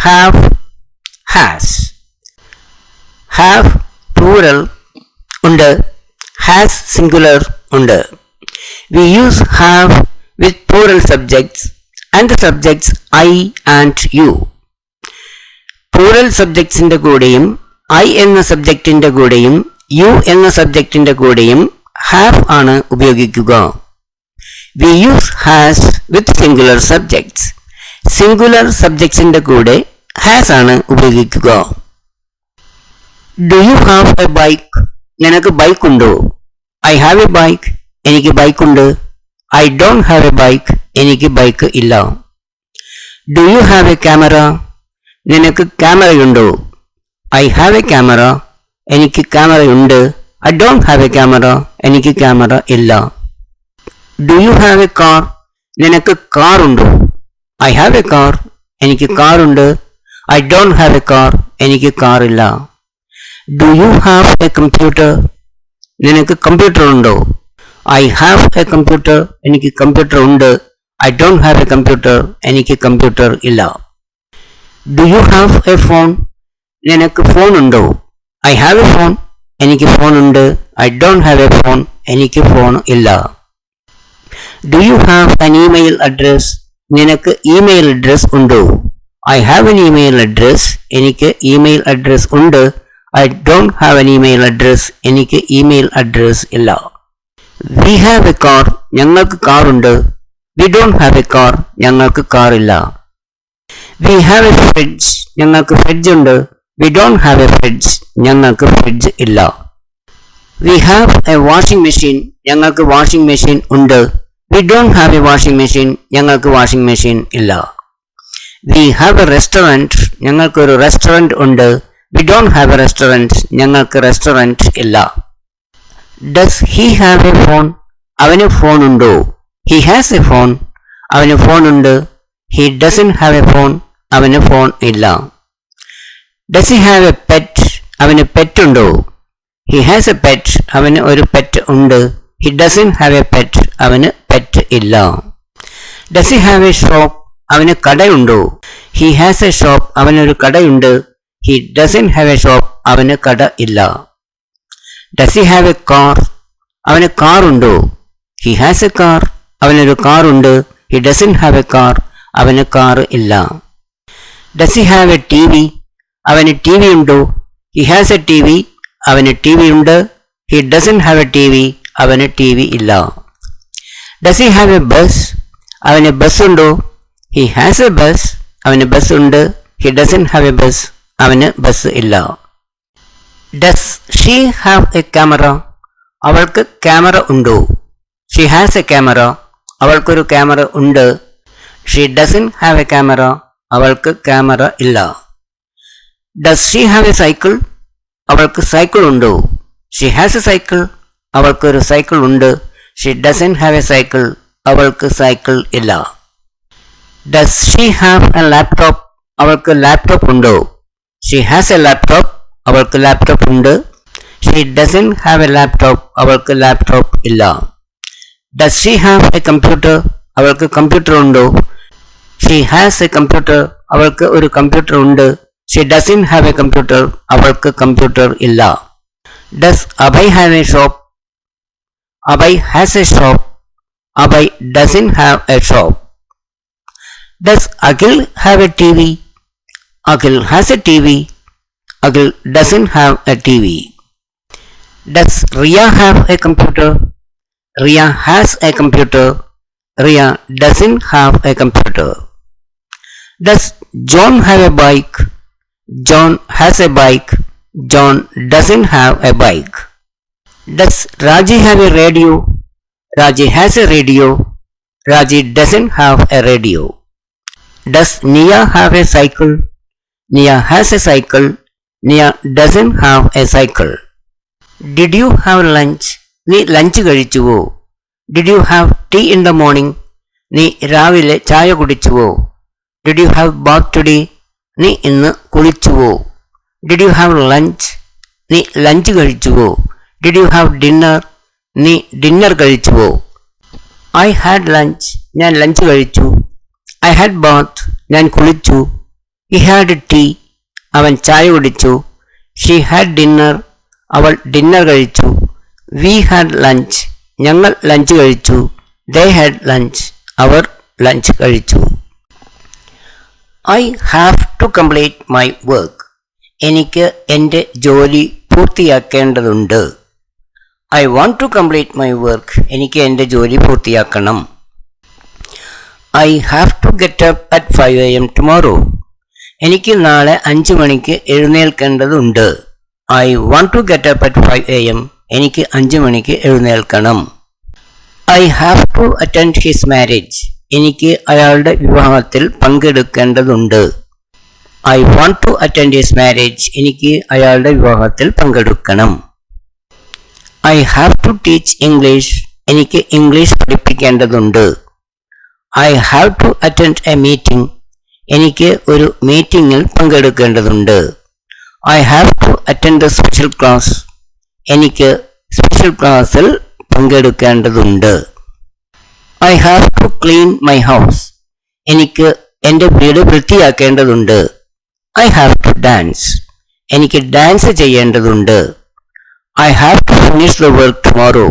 have, has. Have plural ഉണ്ട്, has singular ഉണ്ട്. We use have with plural subjects and the subjects I and you. Plural subjectsന്റെ കൂടെയും I എന്ന സബ്ജക്റ്റിന്റെ കൂടെയും you എന്ന സബ്ജക്റ്റിന്റെ കൂടെയും have ആണ് ഉപയോഗിക്കുക. We use has with singular subjects. Singular subjectsന്റെ കൂടെ has ആണ് ഉപയോഗിക്കുക. Do you have a bike? നിനക്ക് ബൈക്ക് ഉണ്ടോ? I have a bike. എനിക്ക് ബൈക്ക് ഉണ്ട്. I don't have a bike. എനിക്ക് ബൈക്ക് ഇല്ല. Do you have a camera? നിനക്ക് ക്യാമറയുണ്ടോ? I have a camera. എനിക്ക് ക്യാമറയുണ്ട്. I don't have a camera. എനിക്ക് camera ഇല്ല. Do you have a car? നിനക്ക് car ഉണ്ടോ? I have a car. എനിക്ക് car ഉണ്ട്. I don't have a car. എനിക്ക് car ഇല്ല. Do you have a computer? നിനക്ക് കമ്പ്യൂട്ടർ ഉണ്ടോ? I have a computer. എനിക്ക് കമ്പ്യൂട്ടർ ഉണ്ട്. I don't have a computer. എനിക്ക് കമ്പ്യൂട്ടർ ഇല്ല. Do you have a phone? നിനക്ക് ഫോൺ ഉണ്ടോ? I have a phone. എനിക്ക് ഫോൺ ഉണ്ട്. I don't have a phone. എനിക്ക് ഫോൺ ഇല്ല. Do you have an email address? നിനക്ക് ഇമെയിൽ അഡ്രസ് ഉണ്ടോ? I have an email address. എനിക്ക് ഇമെയിൽ അഡ്രസ് ഉണ്ട്. I don't have an email address. എനിക്ക് email address ഇല്ല. We have a car. ഞങ്ങൾക്ക് car ഉണ്ട്. We don't have a car. ഞങ്ങൾക്ക് car ഇല്ല. We have a fridge. ഞങ്ങൾക്ക് ഫ്രിഡ്ജ് ഉണ്ട്. We don't have a fridge. ഞങ്ങൾക്ക് ഫ്രിഡ്ജ് ഇല്ല. We have a washing machine. ഞങ്ങൾക്ക് വാഷിംഗ് മെഷീൻ ഉണ്ട്. We don't have a washing machine. ഞങ്ങൾക്ക് വാഷിംഗ് മെഷീൻ ഇല്ല. We have a restaurant. ഞങ്ങൾക്ക് ഒരു റെസ്റ്റോറൻറ്റ് ഉണ്ട്. We don't have a restaurant. ഞങ്ങൾക്ക് റെസ്റ്റോറൻറ്റ് ഇല്ല. Does he have a phone? അവന് ഫോൺ ഉണ്ടോ? He has a phone. അവന് ഫോൺ ഉണ്ട്. He doesn't have a phone. അവന് ഫോൺ ഇല്ല. Does he have a pet? അവന് പെറ്റ് ഉണ്ടോ? He has a pet. അവന് ഒരു പെറ്റ് ഉണ്ട്. He doesn't have a pet. അവന് പെറ്റ് ഇല്ല. Does he have a shop? അവന് കടയുണ്ടോ? He has a shop. അവനൊരു കടയുണ്ട്. He doesn't have a shop. അവന് കട ഇല്ല. Does he have a car? അവന് കാർ ഉണ്ടോ? He has a car. അവനൊരു കാർ ഉണ്ട്. He doesn't have a car. അവന് കാർ ഇല്ല. Does he have a TV? അവന് ടി വി ഉണ്ടോ? He has a TV. അവന് ടി വി ഉണ്ട്. He doesn't have a TV. അവന് ടി വി ഇല്ല. Does he have a bus? അവന് bus ഉണ്ടോ? He has a bus. അവന് ബസ് ഉണ്ട്. He doesn't have a bus. അവന് ബസ് ഇല്ല. Does she have a camera? അവൾക്ക് ക്യാമറ ഉണ്ടോ? She has a camera. അവൾക്കൊരു ക്യാമറ ഉണ്ട്. She doesn't have a camera. അവൾക്ക് ക്യാമറ ഇല്ല. Does she have a cycle? അവൾക്ക് സൈക്കിൾ ഉണ്ടോ? She has a cycle. അവൾക്കൊരു സൈക്കിൾ ഉണ്ട്. She doesn't have a cycle. അവൾക്ക് സൈക്കിൾ ഇല്ല. Does she have a laptop? അവൾക്ക് ലാപ്ടോപ്പ് ഉണ്ടോ? She has a laptop. അവൾക്ക് ലാപ്ടോപ്പ് ഉണ്ട്. She doesn't have a laptop. അവൾക്ക് ലാപ്ടോപ്പ് ഇല്ല. Does she have a computer? അവൾക്ക് കമ്പ്യൂട്ടർ ഉണ്ടോ? She has a computer. അവൾക്ക് ഒരു കമ്പ്യൂട്ടർ ഉണ്ട്. She doesn't have a computer. അവൾക്ക് കമ്പ്യൂട്ടർ ഇല്ല. Does Abhay have a shop? Abhay has a shop. Abhay doesn't have a shop. Does Akhil have a TV? Akhil has a TV. Akhil doesn't have a TV. Does Riya have a computer? Riya has a computer. Riya doesn't have a computer. Does John have a bike? John has a bike. John doesn't have a bike. Does Raji have a radio? Raji has a radio. Raji doesn't have a radio. Does Nia have a cycle? Nia has a cycle. Nia doesn't have a cycle. Did you have lunch? നീ lunch കഴിച്ചുവോ? Did you have tea in the morning? നീ രാവിലെ ചായ കുടിച്ചുവോ? Did you have bath today? നീ ഇന്ന് കുളിച്ചുവോ? Did you have lunch? നീ lunch കഴിച്ചുവോ? Did you have dinner? നീ ഡിന്നർ കഴിച്ചുവോ? I had lunch. ഞാൻ ലഞ്ച് കഴിച്ചു. I had bath. ഞാൻ കുളിച്ചു. He had tea. അവൻ ചായ കുടിച്ചു. She had dinner. അവൾ ഡിന്നർ കഴിച്ചു. We had lunch. ഞങ്ങൾ ലഞ്ച് കഴിച്ചു. They had lunch. അവർ ലഞ്ച് കഴിച്ചു. I have to complete my work. എനിക്ക് എൻ്റെ ജോലി പൂർത്തിയാക്കേണ്ടതുണ്ട്. I want to complete my work. എനിക്ക് എൻ്റെ ജോലി പൂർത്തിയാക്കണം. I have to get up at 5 a.m. tomorrow. എനിക്ക് നാളെ 5 മണിക്ക് എഴുന്നേൽക്കേണ്ടതുണ്ട്. I want to get up at 5 a.m. എനിക്ക് 5 മണിക്ക് എഴുന്നേൽക്കണം. I have to attend his marriage. എനിക്ക് അയാളുടെ വിവാഹത്തിൽ പങ്കെടുക്കേണ്ടതുണ്ട്. I want to attend his marriage. എനിക്ക് അയാളുടെ വിവാഹത്തിൽ പങ്കെടുക്കണം. I have to teach English. എനിക്ക് ഇംഗ്ലീഷ് പഠിപ്പിക്കേണ്ടതുണ്ട്. I have to attend a meeting. എനിക്ക് ഒരു മീറ്റിംഗിൽ പങ്കെടുക്കേണ്ടതുണ്ട്. I have to attend the special class. എനിക്ക് സ്പെഷ്യൽ ക്ലാസ്സിൽ പങ്കെടുക്കേണ്ടതുണ്ട്. I have to clean my house. എനിക്ക് എൻ്റെ വീട് വൃത്തിയാക്കേണ്ടതുണ്ട്. I have to dance. എനിക്ക് ഡാൻസ് ചെയ്യേണ്ടതുണ്ട്. I have to finish the work tomorrow.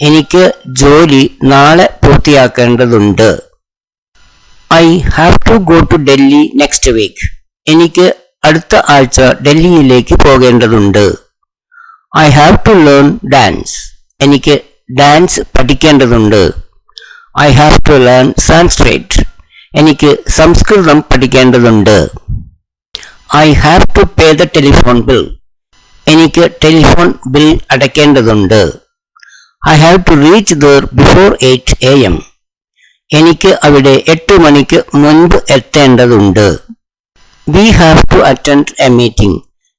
എനിക്ക് ജോലി നാളെ പൂർത്തിയാക്കേണ്ടതുണ്ട്. I have to go to Delhi next week. എനിക്ക് അടുത്ത ആഴ്ച ഡൽഹിയിലേക്ക് പോകേണ്ടതുണ്ട്. I have to learn dance. എനിക്ക് ഡാൻസ് പഠിക്കേണ്ടതുണ്ട്. I have to learn Sanskrit. എനിക്ക് സംസ്കൃതം പഠിക്കേണ്ടതുണ്ട്. I have to pay the telephone bill. എനിക്ക് ടെലിഫോൺ ബിൽ അടയ്ക്കേണ്ടതുണ്ട്. I have to reach there before 8 a.m. എനിക്ക് അവിടെ 8 മണിക്ക് മുൻപ് എത്തേണ്ടതുണ്ട്. We have to attend a meeting.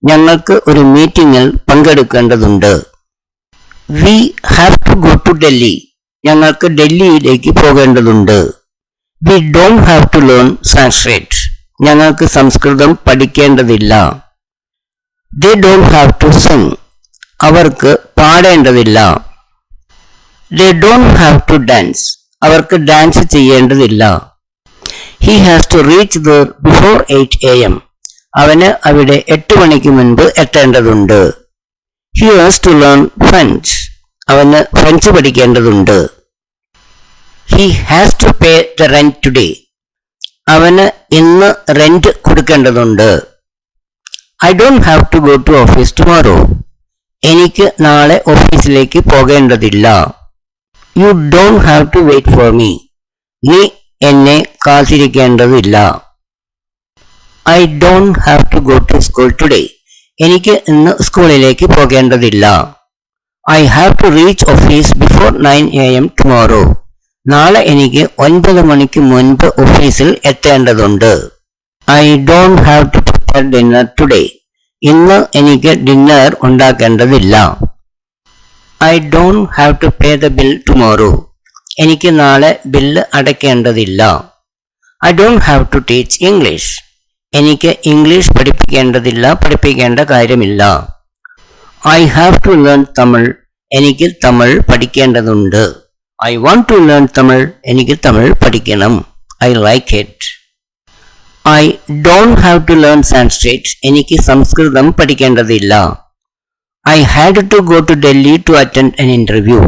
ഞങ്ങൾക്ക് ഒരു മീറ്റിംഗിൽ പങ്കെടുക്കേണ്ടതുണ്ട്. We have to go to Delhi. ഞങ്ങൾക്ക് ഡൽഹിയിലേക്ക് പോകേണ്ടതുണ്ട്. We don't have to learn Sanskrit. ഞങ്ങൾക്ക് സംസ്കൃതം പഠിക്കേണ്ടതില്ല. They don't have to sing. അവർക്ക് പാടേണ്ടതില്ല. They don't have to dance. അവർക്ക് ഡാൻസ് ചെയ്യേണ്ടതില്ല. He has to reach there before 8 a.m. അവന് അവിടെ 8 മണിക്ക് മുൻപ് എത്തേണ്ടതുണ്ട്. He has to learn French. അവന് ഫ്രഞ്ച് പഠിക്കേണ്ടതുണ്ട്. He has to pay the rent today. അവന് ഇന്ന് റെന്റ് കൊടുക്കേണ്ടതുണ്ട്. I don't have to go to office tomorrow. എനിക്ക് നാളെ ഓഫീസിലേക്ക് പോകേണ്ടതില്ല. You don't have to wait for me. നീ എന്നെ കാത്തിരിക്കേണ്ടതില്ല. I don't have to go to school today. എനിക്ക് ഇന്ന് സ്കൂളിലേക്ക് പോകേണ്ടതില്ല. I have to reach office before 9 a.m. tomorrow. നാളെ എനിക്ക് 9 മണിക്ക് മുൻപ് ഓഫീസിൽ എത്തേണ്ടതുണ്ട്. I don't have to prepare dinner today. ഇന്ന് എനിക്ക് dinner ഉണ്ടാക്കേണ്ടതില്ല. I don't have to pay the bill tomorrow. എനിക്ക് നാളെ ബില്ല് അടയ്ക്കേണ്ടതില്ല. I don't have to teach English. എനിക്ക് ഇംഗ്ലീഷ് പഠിപ്പിക്കേണ്ട കാര്യമില്ല. I have to learn Tamil. എനിക്ക് തമിഴ് പഠിക്കേണ്ടതുണ്ട്. I want to learn Tamil. എനിക്ക് തമിഴ് പഠിക്കണം. I like it. I don't have to learn Sanskrit. എനിക്ക് സംസ്കൃതം പഠിക്കേണ്ടതില്ല. I had to go to Delhi to attend an interview.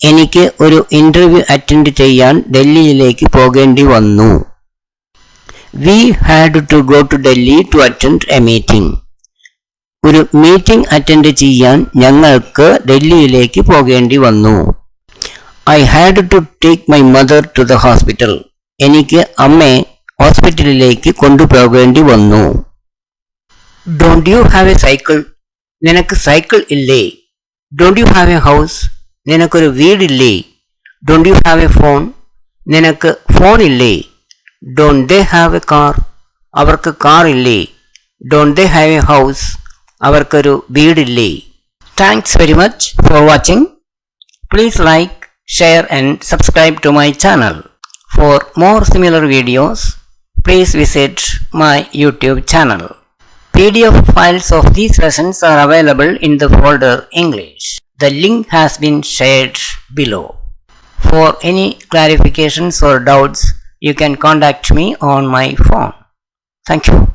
എനിക്ക് ഒരു ഇന്റർവ്യൂ അറ്റൻഡ് ചെയ്യാൻ ഡൽഹിയിലേക്ക് പോകേണ്ടി വന്നു. We had to go to Delhi to attend a meeting. ഒരു meeting attend ചെയ്യാൻ ഞങ്ങൾക്ക് ഡൽഹിയിലേക്ക് പോകേണ്ടി വന്നു. I had to take my mother to the hospital. എനിക്ക് അമ്മയെ ഹോസ്പിറ്റലിലേക്ക് കൊണ്ടുപോകേണ്ടി വന്നു. Don't you have a cycle? നിനക്ക് സൈക്കിൾ ഇല്ലേ? Don't you have a house? നിനക്കൊരു വീടില്ലേ? Don't you have a phone? നിനക്ക് ഫോൺ ഇല്ലേ? Don't they have a car? അവർക്ക് കാർ ഇല്ലേ? Don't they have a house? അവർക്കൊരു വീടില്ലേ? Thanks very much for watching. Please like, share and subscribe to my channel. For more similar videos, please visit my YouTube channel. PDF files of these lessons are available in the folder English. The link has been shared below. For any clarifications or doubts, you can contact me on my phone. Thank you.